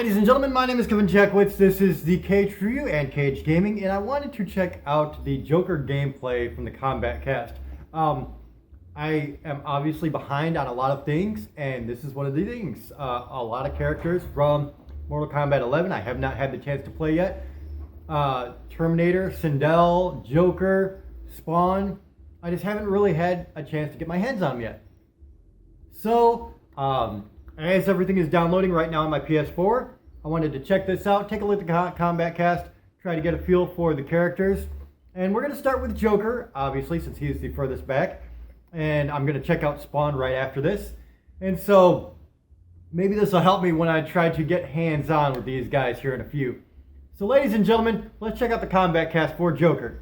ladies and gentlemen, my name is Kevin Jackwitz. This is the Cage Review and Cage Gaming, and I wanted to check out the Joker gameplay from the Kombat Kast. I am obviously behind on a lot of things, and this is one of the things. A lot of characters from Mortal Kombat 11 I have not had the chance to play yet. Terminator, Sindel, Joker, Spawn. I just haven't really had a chance to get my hands on them yet. So, as everything is downloading right now on my PS4, I wanted to check this out, take a look at the Kombat Kast, try to get a feel for the characters. And we're going to start with Joker, obviously, since he is the furthest back. And I'm going to check out Spawn right after this. And so, maybe this will help me when I try to get hands-on with these guys here in a few. So, ladies and gentlemen, let's check out the Kombat Kast for Joker.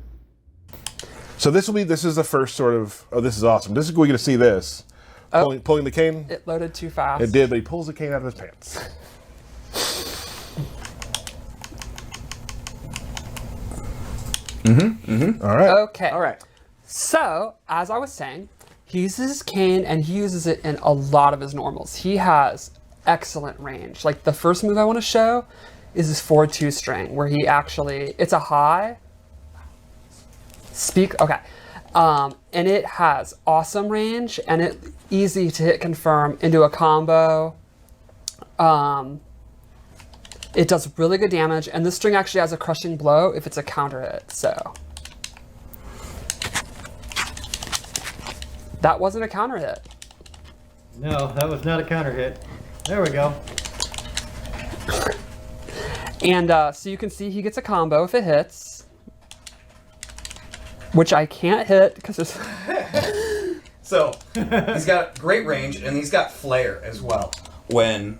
So this is the first sort of, oh, this is awesome. This is, we're going to see this. Pulling the cane. It loaded too fast. It did, but he pulls the cane out of his pants. All right. Okay. All right. So, as I was saying, he uses his cane and he uses it in a lot of his normals. He has excellent range. Like the first move I want to show is his 4-2 string, where he actually, it's a high. Okay. And it has awesome range and it's easy to hit confirm into a combo. It does really good damage, and this string actually has a crushing blow if it's a counter hit, so. That wasn't a counter hit. No, that was not a counter hit. There we go. And so you can see he gets a combo if it hits. Which I can't hit because there's... So, he's got great range, and he's got flair as well. When,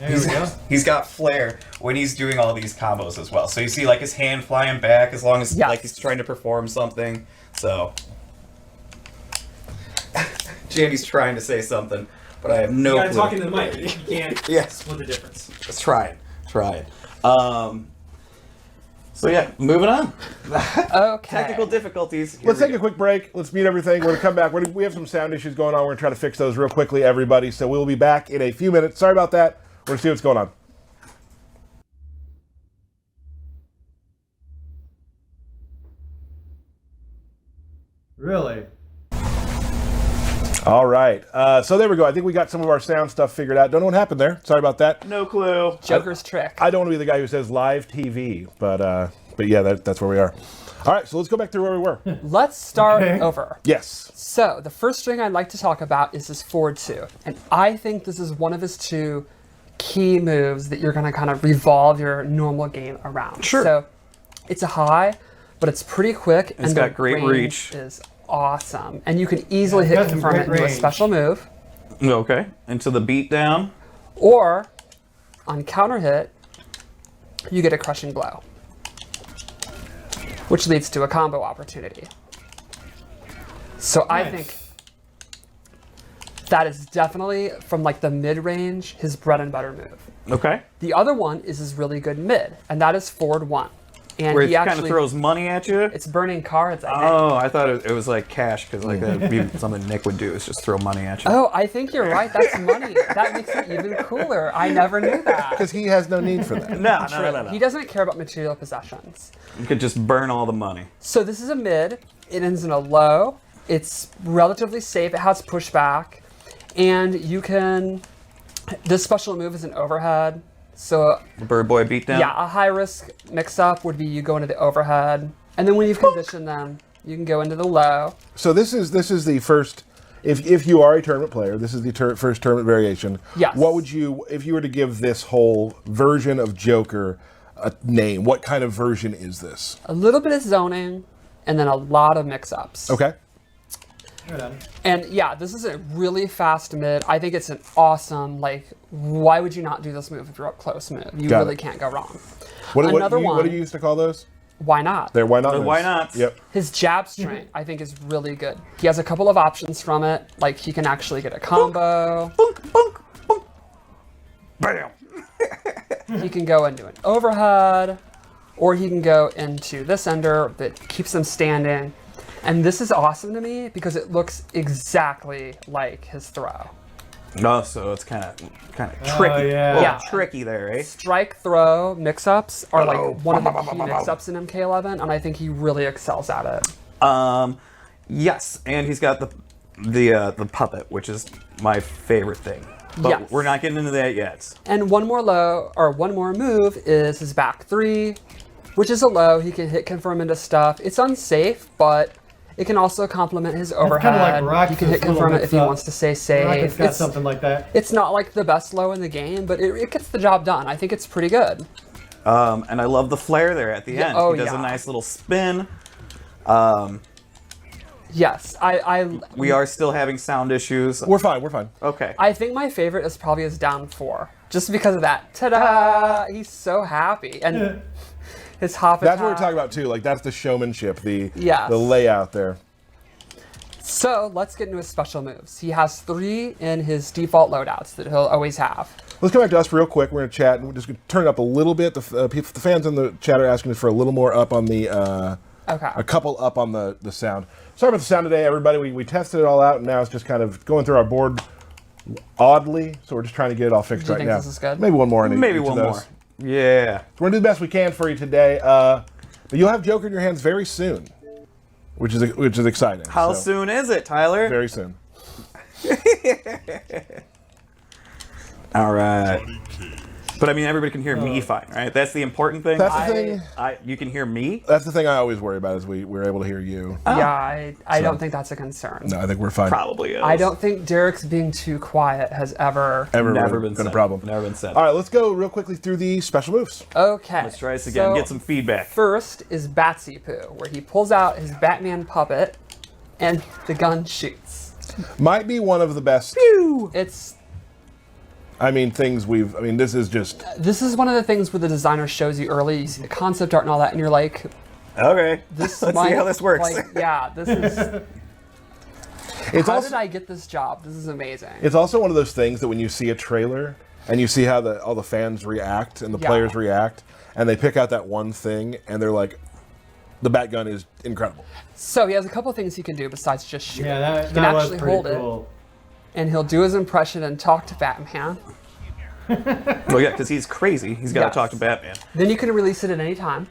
he's got flair when he's doing all these combos as well. So you see, like, his hand flying back as long as, like, he's trying to perform something. So... Jamie's trying to say something, but I have no clue. You gotta talk into the mic. You can't split the difference. Let's try it. So yeah, moving on. Okay. Technical difficulties. Let's take a quick break. Let's mute everything. We're going to come back. We have some sound issues going on. We're going to try to fix those real quickly, everybody. So we'll be back in a few minutes. Sorry about that. We're going to see what's going on. Really? All right. So there we go. I think we got some of our sound stuff figured out. Don't know what happened there. Sorry about that. No clue. Joker's trick. I don't want to be the guy who says live TV, but yeah, that's where we are. All right, so let's go back to where we were. Let's start over. Yes. So the first string I'd like to talk about is his forward 2. And I think this is one of his 2 key moves that you're going to kind of revolve your normal game around. Sure. So it's a high, but it's pretty quick. It's got great reach. Is awesome. And you can easily hit confirm it into a special move. Okay. Into the beatdown. Or on counter hit, you get a crushing blow, which leads to a combo opportunity. So nice. I think that is definitely, from like the mid-range, his bread and butter move. Okay. The other one is his really good mid, and that is forward 1. And where he he actually kind of throws money at you? It's burning cards, I think. Oh, I thought it was like cash, because like that'd be something Nick would do, is just throw money at you. Oh, I think you're right. That's money. That makes it even cooler. I never knew that. Because he has no need for that. No. He doesn't care about material possessions. You could just burn all the money. So this is a mid. It ends in a low. It's relatively safe. It has pushback. And you can... This special move is an overhead. So... Bird Boy beatdown? Yeah, a high-risk mix-up would be you go into the overhead. And then when you've conditioned them, you can go into the low. So this is the first... If you are a tournament player, this is the first tournament variation. Yes. What would you... If you were to give this whole version of Joker a name, what kind of version is this? A little bit of zoning, and then a lot of mix-ups. Okay. And yeah, this is a really fast mid. I think it's an awesome, like, why would you not do this move if you're up close move? You really can't go wrong. What do you used to call those? Why not? They're why not? The why not? Yep. His jab string, I think, is really good. He has a couple of options from it. Like, he can actually get a combo. Boink, boink, boink. Bam! He can go into an overhead, or he can go into this ender that keeps him standing. And this is awesome to me because it looks exactly like his throw. No, so it's kind of tricky. yeah. A little Yeah. tricky there, eh? Strike throw mix-ups are like one of the key Oh. mix-ups in MK11, and I think he really excels at it. Yes, and he's got the puppet, which is my favorite thing. But Yes. we're not getting into that yet. And one more move is his back 3, which is a low. He can hit confirm into stuff. It's unsafe, but it can also complement his overhead. kinda like Rock's You can hit little confirm it if he mix-up. wants to stay safe. Rocket's got something like that. It's not like the best low in the game, but it gets the job done. I think it's pretty good. And I love the flare there at the end. oh, he does yeah. a nice little spin. Yes, We are still having sound issues. We're fine. We're fine. Okay. I think my favorite is probably his down 4, just because of that. Ta-da! He's so happy, and his hop That's attack. what we're talking about too. Like that's the showmanship, the Yes. layout there. So let's get into his special moves. He has 3 in his default loadouts that he'll always have. Let's come back to us real quick. We're gonna chat and we're just gonna turn it up a little bit. The fans in the chat are asking us for a little more up on the. Okay. A couple up on the sound. Sorry about the sound today, everybody. We tested it all out, and now it's just kind of going through our board oddly. So we're just trying to get it all fixed Do you right think now. this is good? Maybe one more. In Maybe each one of more. those. Yeah. We're gonna do the best we can for you today. But you'll have Joker in your hands very soon, which is exciting. How So, soon is it, Tyler? Very soon. All right. But I mean, everybody can hear me fine, right? That's the important thing. That's the thing. You can hear me. That's the thing I always worry about is we're able to hear you. Yeah, I don't think that's a concern. No, I think we're fine. Probably is. I don't think Derek's being too quiet has ever. Ever Never been been a said. problem. Never been said. All right, let's go real quickly through the special moves. Okay. Let's try this again. So, Get some feedback. First is Batsy Poo, where he pulls out his Batman puppet and the gun shoots. Might be one of the best. It's Things we've. This is just. This is one of the things where the designer shows you early, you see the concept art and all that, and you're like, Okay. this Let's might, see how this works. Like, yeah, this is. It's How also. did I get this job? This is amazing. It's also one of those things that when you see a trailer and you see how all the fans react and the Yeah. players react, and they pick out that one thing and they're like, the bat gun is incredible. So he has a couple things he can do besides just shoot. Yeah, he can that was actually pretty hold cool. it, and he'll do his impression and talk to Batman. Well, yeah, because he's crazy. He's got to Yes. talk to Batman. Then you can release it at any time.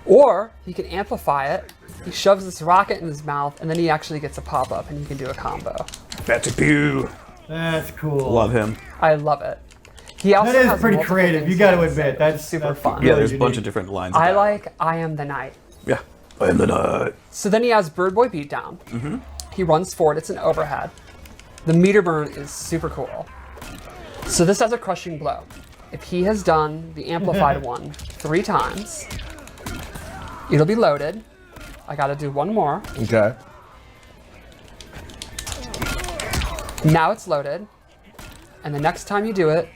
Or he can amplify it. He shoves this rocket in his mouth, and then he actually gets a pop-up, and you can do a combo. Bat-a-pew. That's cool. Love him. I love it. He also That is has pretty multiple creative. things You got to he can admit say, that's which is super that's fun. Yeah, really there's a bunch unique. of different lines. of I that. like I Am the Night. Yeah. I am the night. So then he has Bird Boy Beatdown. He runs forward. It's an overhead. The meter burn is super cool. So this has a crushing blow. If he has done the amplified one 3 times, it'll be loaded. I gotta do one more. Okay. Now it's loaded. And the next time you do it,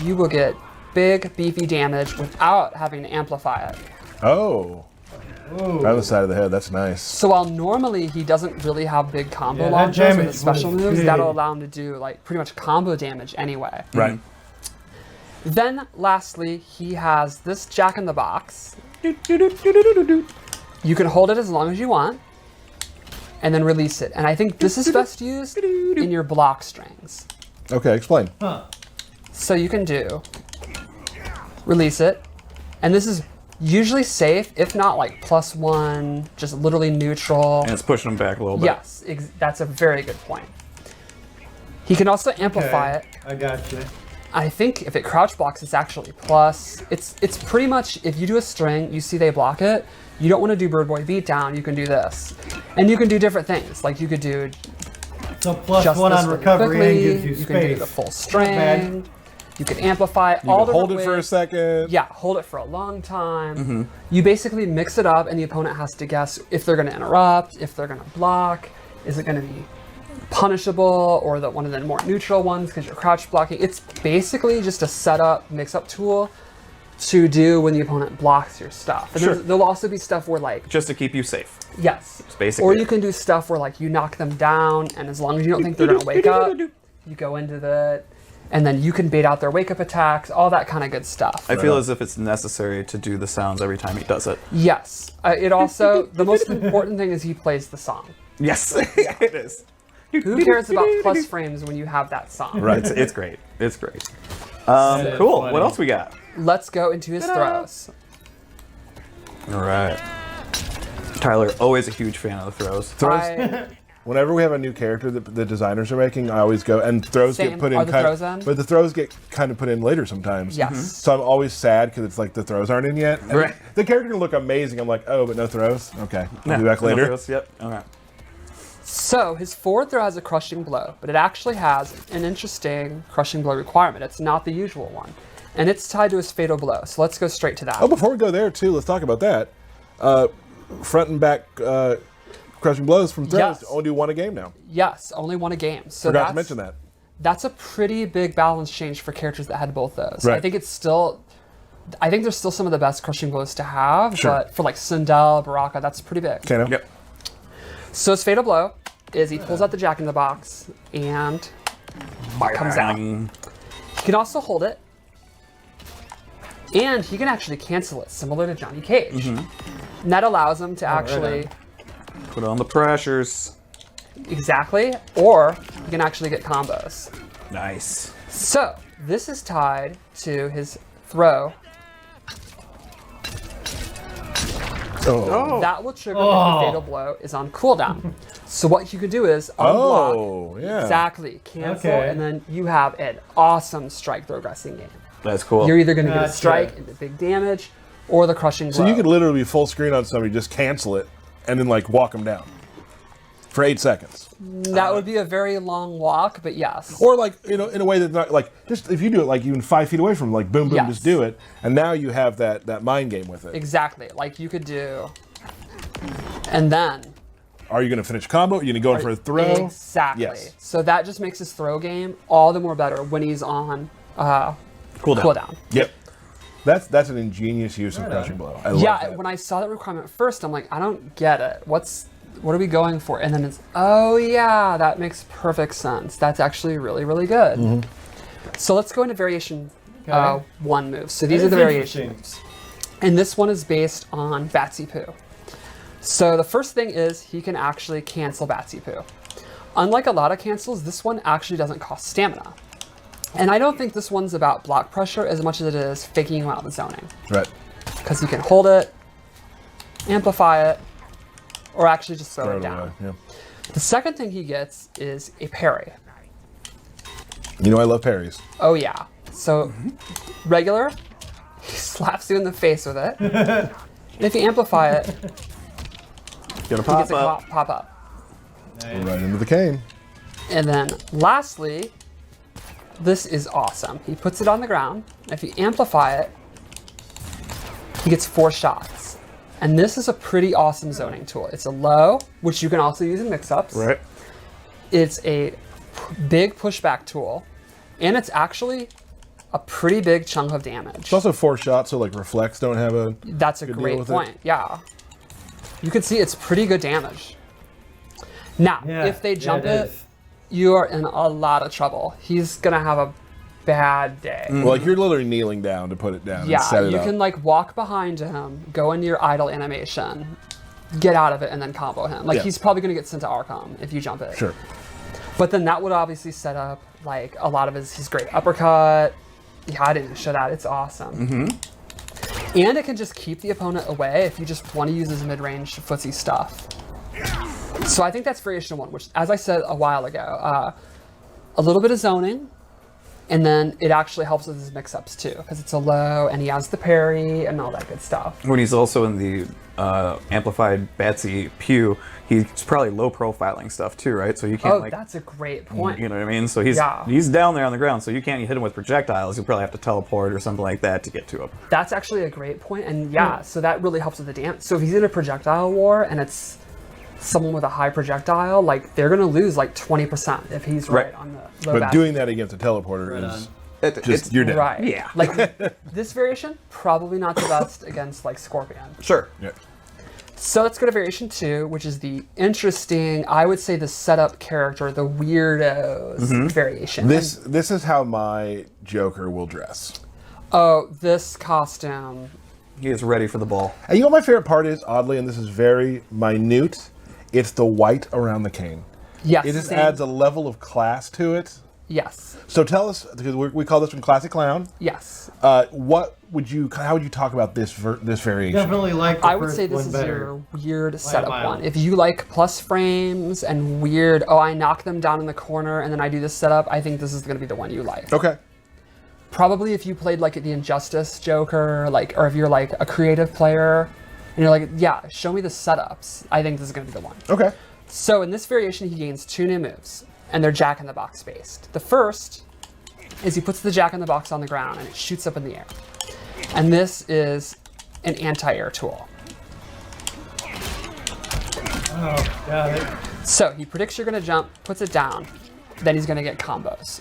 you will get big, beefy damage without having to amplify it. Oh. Ooh. Right on the side of the head. That's nice. So while normally he doesn't really have big combo Yeah, that launchers with damage his special was moves, big. that'll allow him to do like pretty much combo damage anyway. Right. Then lastly, he has this Jack in the Box. You can hold it as long as you want, and then release it. And I think this is best used in your block strings. Okay, explain. Huh. So you can do release it, and this is usually safe, if not like +1, just literally neutral. And it's pushing him back a little bit. Yes, that's a very good point. He can also amplify Okay, it. I got you. I think if it crouch blocks, it's actually plus. It's pretty much, if you do a string, you see they block it, you don't want to do Bird Boy Beatdown, you can do this. And you can do different things, like you could do So plus just 1 this on really recovery quickly, and gives you you space. can do the full bad. string, you can amplify it You all can hold it different for a ways. second. Yeah, hold it for a long time. You basically mix it up, and the opponent has to guess if they're going to interrupt, if they're going to block, is it going to be punishable, or one of the more neutral ones because you're crouch blocking. It's basically just a setup, mix-up tool to do when the opponent blocks your stuff. And Sure. there'll also be stuff where like, Just to keep you safe. yes, basically or it. you can do stuff where like you knock them down, and as long as you don't think they're going to wake up, you go into the, and then you can bait out their wake-up attacks, all that kind of good stuff. I feel as if it's necessary to do the sounds every time he does it. Yes. It also, the most important thing is he plays the song. Yes, it is. Who cares about plus frames when you have that song? Right. It's great. It's great. So Cool. funny. What else we got? Let's go into his throws. All right. Tyler, always a huge fan of the throws. Whenever we have a new character that the designers are making, I always go, and throws Same. get put in Are the kind throws of, in? but the throws get kind of put in later sometimes. Yes. So I'm always sad because it's like the throws aren't in yet. And Right. The character can look amazing. I'm like, oh, but no throws. Okay, I'll Yeah, be back no later. throws, Yep. Okay. So his forward throw has a crushing blow, but it actually has an interesting crushing blow requirement. It's not the usual one. And it's tied to his fatal blow. So let's go straight to that. Oh, before we go there too, let's talk about that. Front and back crushing blows from throws. Yes. Only do one a game now. Yes, only one a game. So Forgot to mention that. That's a pretty big balance change for characters that had both those. Right. I think they're still some of the best crushing blows to have, Sure. but for like Sindel, Baraka, that's pretty big. Kano. Yep. So his fatal blow is he pulls out the Jack in the Box and comes out. He can also hold it, and he can actually cancel it, similar to Johnny Cage. And that allows him to actually Put on the pressures. exactly, or he can actually get combos. Nice. So this is tied to his throw. Oh. That will trigger if the fatal blow is on cooldown. So what you can do is unblock. Oh, yeah. Exactly. Cancel, Okay. and then you have an awesome strike throw wrestling game. That's cool. You're either going to get a Gotcha. strike into big damage, or the crushing blow. So you could literally be full screen on somebody, just cancel it, and then like walk them down for 8 seconds. That would be a very long walk, but yes. Or like, you know, in a way that's not like, just if you do it like even 5 feet away from them, like boom, boom, Yes. just do it. And now you have that mind game with it. Exactly. Like you could do. And then. Are you going to finish a combo? Are you going to go in for a throw? Exactly. Yes. So that just makes his throw game all the more better when he's on cooldown. Yep. That's an ingenious use of crushing blow. I love Yeah, that. when I saw that requirement first, I'm like, I don't get it. What are we going for? And then it's, oh yeah, that makes perfect sense. That's actually really, really good. Mm-hmm. So let's go into variation Okay. 1 moves. So these That are the is variation interesting. moves. And this one is based on Batsy Poo. So the first thing is he can actually cancel Batsy Poo. Unlike a lot of cancels, this one actually doesn't cost stamina. And I don't think this one's about block pressure as much as it is faking you out with zoning. Right. Because you can hold it, amplify it, or actually just throw Throw it it down. away. Yeah. The second thing he gets is a parry. You know I love parries. Oh yeah. So regular, he slaps you in the face with it. And if you amplify it, Gonna he pop gets a up. pop up. Right into the cane. And then lastly, this is awesome. He puts it on the ground. If you amplify it, he gets 4 shots. And this is a pretty awesome zoning tool. It's a low, which you can also use in mix-ups. Right. It's a big pushback tool, and it's actually a pretty big chunk of damage. It's also 4 shots, so like reflex don't have a. That's a good deal great with it. point. Yeah. You can see it's pretty good damage. Now, Yeah, if they jump yeah, it, you are in a lot of trouble. He's gonna have a bad day. Well, like you're literally kneeling down to put it down Yeah, and set it you up. can like walk behind him, go into your idle animation, get out of it, and then combo him. Like Yeah. he's probably gonna get sent to Arkham if you jump it. Sure. But then that would obviously set up like a lot of his great uppercut. Yeah, I didn't show that. It's awesome. And it can just keep the opponent away if you just want to use his mid-range footsie stuff. So I think that's variation 1, which, as I said a while ago, a little bit of zoning, and then it actually helps with his mix-ups too, because it's a low, and he has the parry and all that good stuff. When he's also in the amplified Batsy Pew, he's probably low profiling stuff too, right? So you can't Oh, like, that's a great point. you know what I mean? So he's Yeah. he's down there on the ground, so you can't hit him with projectiles. You'll probably have to teleport or something like that to get to him. That's actually a great point, and yeah, so that really helps with the damage. So if he's in a projectile war and it's someone with a high projectile, like they're gonna lose like 20% if he's right, Right. on the low But back. doing that against a teleporter is just you're dead. right, Yeah. Like this variation, probably not the best against like Scorpion. Sure. Yeah. So let's go to variation 2, which is the interesting, I would say the setup character, the weirdos variation. This is how my Joker will dress. Oh, this costume. He is ready for the ball. And you know what my favorite part is, oddly, and this is very minute, it's the white around the cane. Yes. It just same. adds a level of class to it. Yes. So tell us, because we call this one Classic Clown. Yes. How would you talk about this variation? Definitely like the I would first say this one is better. your weird setup mile. one. If you like plus frames and weird, oh, I knock them down in the corner and then I do this setup, I think this is going to be the one you like. Okay. Probably if you played like the Injustice Joker, or if you're like a creative player and you're like, yeah, show me the setups, I think this is going to be the one. Okay. So in this variation, he gains 2 new moves, and they're Jack in the Box based. The first is he puts the Jack in the Box on the ground and it shoots up in the air. And this is an anti-air tool. Oh, got it. So he predicts you're going to jump, puts it down, then he's going to get combos.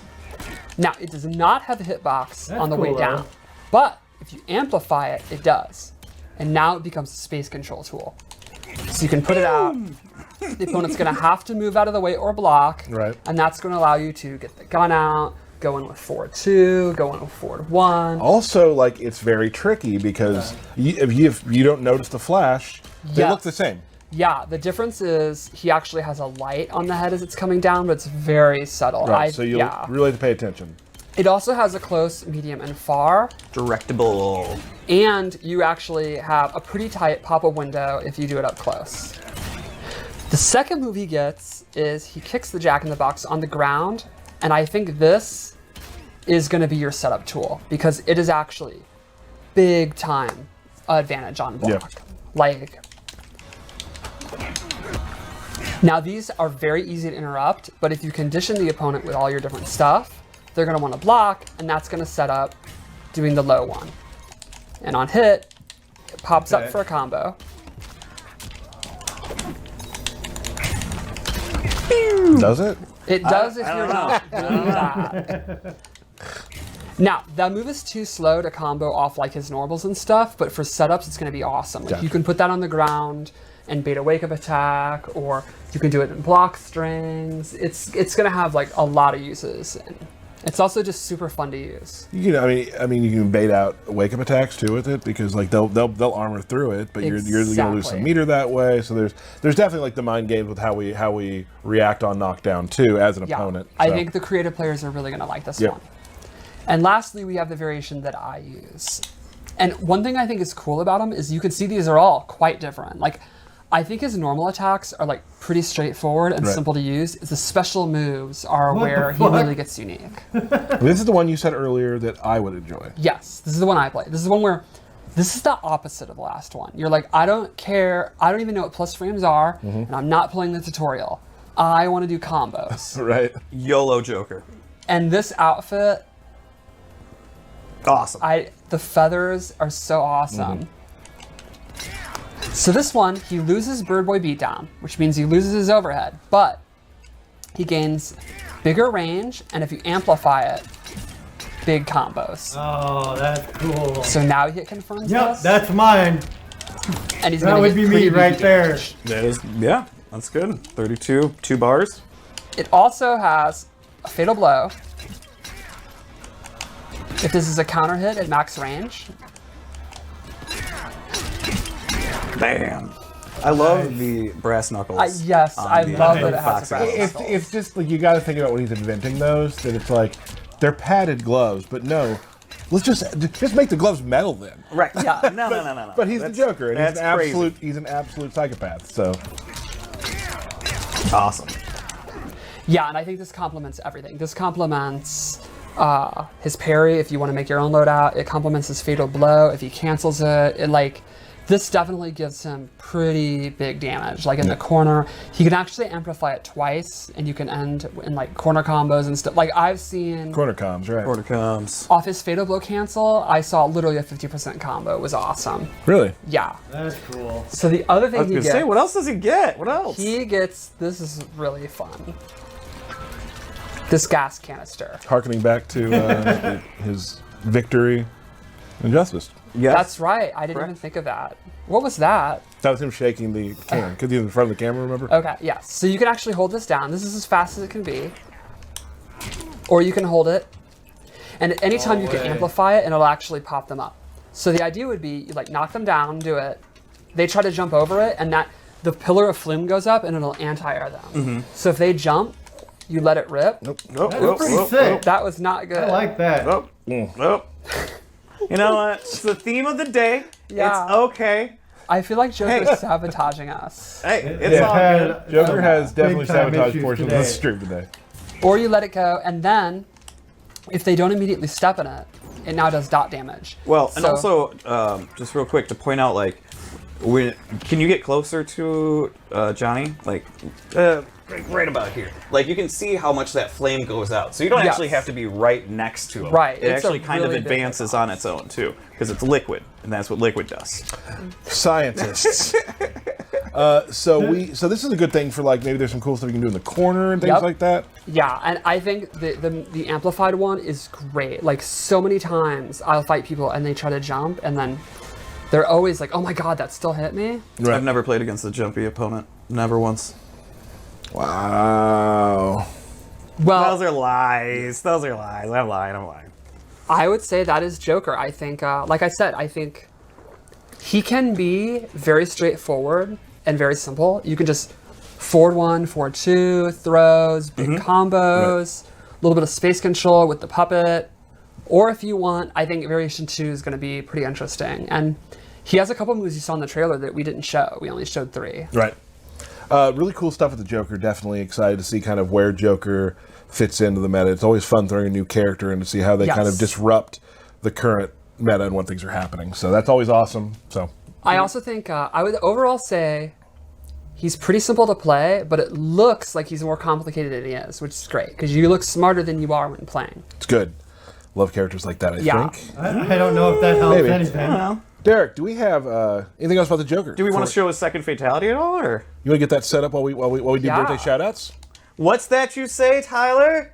Now, it does not have a hitbox on the way cool, down, though. but if you amplify it, it does. And now it becomes a space control tool. So you can put it out. The opponent's going to have to move out of the way or block, Right. and that's going to allow you to get the gun out, go in with forward 2, go in with forward 1. Also, like, it's very tricky because if you don't notice the flash, they look Yes. the same. Yeah, the difference is he actually has a light on the head as it's coming down, but it's very subtle. Right. So you really have to pay attention. It also has a close, medium, and far, Directable. and you actually have a pretty tight pop-up window if you do it up close. The second move he gets is he kicks the Jack in the Box on the ground, and I think this is going to be your setup tool because it is actually big time advantage on block. Yeah. Like, now these are very easy to interrupt, but if you condition the opponent with all your different stuff, they're going to want to block, and that's going to set up doing the low one. And on hit, it pops up Okay. for a combo. Does it? It does if you're not doing that. Now, that move is too slow to combo off like his normals and stuff, but for setups, it's going to be awesome. Like, Gotcha. you can put that on the ground and bait a wake-up attack, or you can do it in block strings. It's going to have like a lot of uses. And it's also just super fun to use. You can, I mean, you can bait out wake up attacks too with it because like they'll armor through it, but you're gonna lose Exactly. some meter that way. So there's definitely like the mind games with how we react on knockdown too as an Yeah, opponent. I So, think the creative players are really going to like this Yep. one. And lastly, we have the variation that I use. And one thing I think is cool about them is you can see these are all quite different. Like, I think his normal attacks are like pretty straightforward and Right. simple to use. The special moves are where the he fuck? really gets unique. this is the one you said earlier that I would enjoy. Yes, this is the one I play. This is the one where this is the opposite of the last one. You're like, I don't care. I don't even know what plus frames are, and I'm not playing the tutorial. I want to do combos. Right. YOLO Joker. And this outfit, Awesome. the feathers are so awesome. So this one, he loses Bird Boy Beatdown, which means he loses his overhead, but he gains bigger range, and if you amplify it, big combos. Oh, that's cool. So now he confirms Yep, this, that's mine. and he's That gonna would get be pretty me right beefy there. damage. That is, yeah, that's good. 32, 2 bars. It also has a Fatal Blow. If this is a counter hit at max range, Bam. I love the brass knuckles. yes, on I the love that it has boxing a brass gloves. knuckles. It's just like you got to think about when he's inventing those that it's like they're padded gloves, but no, let's just make the gloves metal then. Right. Yeah. No. But he's the Joker, and he's that's crazy. he's an absolute psychopath. So Awesome. Yeah, and I think this complements everything. This complements his parry if you want to make your own loadout. It complements his Fatal Blow if he cancels it. This definitely gives him pretty big damage. Like in the corner, he can actually amplify it twice, and you can end in like corner combos and stuff. Like I've seen corner comms, right? Order comes. off his Fatal Blow cancel, I saw literally a 50% combo. It was awesome. Really? Yeah. That's cool. So the other I thing was he gonna gets, say, what else does he get? What else? he gets, this is really fun. This gas canister. Harkening back to his victory and justice. Yes. That's right. I didn't Correct. even think of that. What was that? That was him shaking the can because he's in front of the camera. Remember? Okay, yes. So you can actually hold this down. This is as fast as it can be. Or you can hold it. And at any time you can amplify it and it'll actually pop them up. So the idea would be you like knock them down, do it. They try to jump over it, and that the pillar of flume goes up and it'll anti-air them. So if they jump, you let it rip. Nope. That's pretty sick. That was not good. I like that. Oh. You know what? It's the theme of the day. Yeah. It's okay. I feel like Joker's sabotaging us. Hey, it's all good. Joker has definitely big-time sabotaged issues portions today. of the stream today. Or you let it go, and then if they don't immediately step in it, it now does dot damage. Well, and So- also, just real quick to point out, like, can you get closer to Johnny? Like, right about here. Like, you can see how much that flame goes out. So you don't Yes. actually have to be right next to him. Right, It it's a actually kind really of big advances on its own, too, because it's liquid, and that's what liquid does. Scientists. So this is a good thing for, like, maybe there's some cool stuff you can do in the corner and things Yep. like that. Yeah, and I think the amplified one is great. Like, so many times I'll fight people and they try to jump, and then they're always like, oh my god, that still hit me. Right. I've never played against a jumpy opponent. Never once. Wow. Well, Those are lies. I'm lying. I would say that is Joker. I think, like I said, I think he can be very straightforward and very simple. You can just forward 1, forward 2, throws, big combos, a little bit of space control with the puppet. Or if you want, I think Variation 2 is going to be pretty interesting. And he has a couple moves you saw in the trailer that we didn't show. We only showed 3. Right. Really cool stuff with the Joker. Definitely excited to see kind of where Joker fits into the meta. It's always fun throwing a new character and to see how they kind of Yes. disrupt the current meta and when things are happening. So that's always awesome. So I also think I would overall say he's pretty simple to play, but it looks like he's more complicated than he is, which is great because you look smarter than you are when playing. it's good. Love characters like that, I Yeah. think. I don't know if that helps Maybe. anything. Derek, do we have anything else about the Joker? Do we want to show his second fatality at all, or You want to get that set up while we do Yeah. birthday shout-outs? what's that you say, Tyler?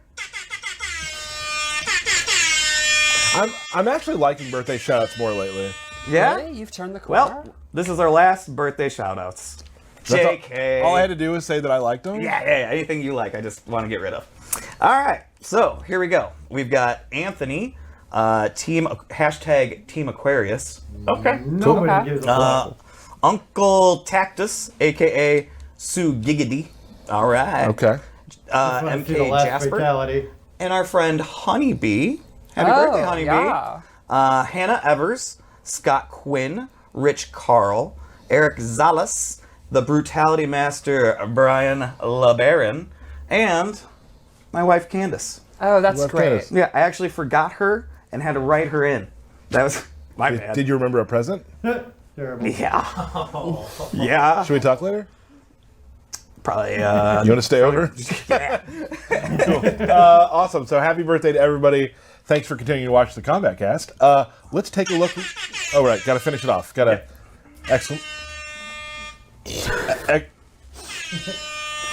I'm actually liking birthday shout-outs more lately. Yeah. Really? You've turned the corner? Well, this is our last birthday shout-outs. That's JK. All I had to do was say that I liked them. Yeah, anything you like, I just want to get rid of. All right, so here we go. We've got Anthony, Team Aquarius. Okay. Nobody Okay. gives a fuck. Uncle Tactus, aka Sue Giggity. All right. Okay. Just wanna see the MK last Jasper. fatality. And our friend Honeybee. Happy birthday, Honeybee. Yeah. Hannah Evers, Scott Quinn, Rich Carl, Eric Zalas, the Brutality Master Brian LeBaron, and my wife Candace. Oh, that's Love great. Candace. Yeah, I actually forgot her and had to write her in. That was my bad. Did you remember a present? Terrible. Yeah. Yeah. Should we talk later? Probably. You want to stay over? Awesome. So happy birthday to everybody. Thanks for continuing to watch the Kombat Cast. Let's take a look. Oh, right. Got to finish it off. Got to. Excellent.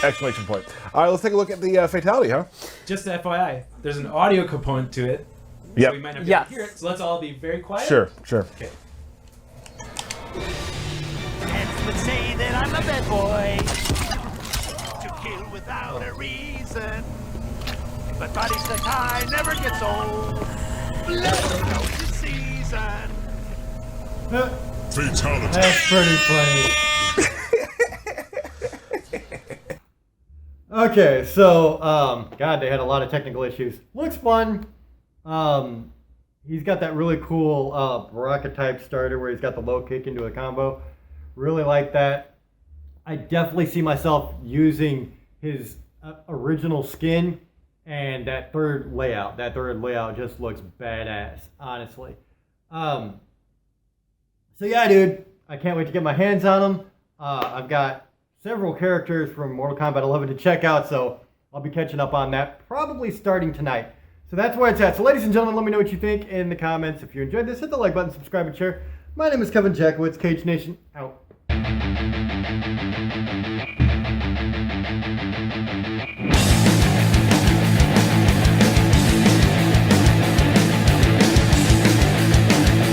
Exclamation point. All right, let's take a look at the fatality, huh? Just FYI, there's an audio component to it. Yep. So we might not be able Yes. to hear it. So let's all be very quiet. Sure. Okay. Would say that I'm a bad boy to kill without a reason. But Body Sakai never gets old. Blood knows its season. Fatality. That's pretty funny. Okay, so God, they had a lot of technical issues. Looks fun. He's got that really cool Baraka type starter where he's got the low kick into a combo. Really like that. I definitely see myself using his original skin and that third layout. That third layout just looks badass, honestly. So yeah, dude, I can't wait to get my hands on him. I've got several characters from Mortal Kombat 11 to check out, so I'll be catching up on that probably starting tonight. So that's where it's at. So ladies and gentlemen, let me know what you think in the comments. If you enjoyed this, hit the like button, subscribe, and share. My name is Kevin Jackowitz, Cage Nation, out.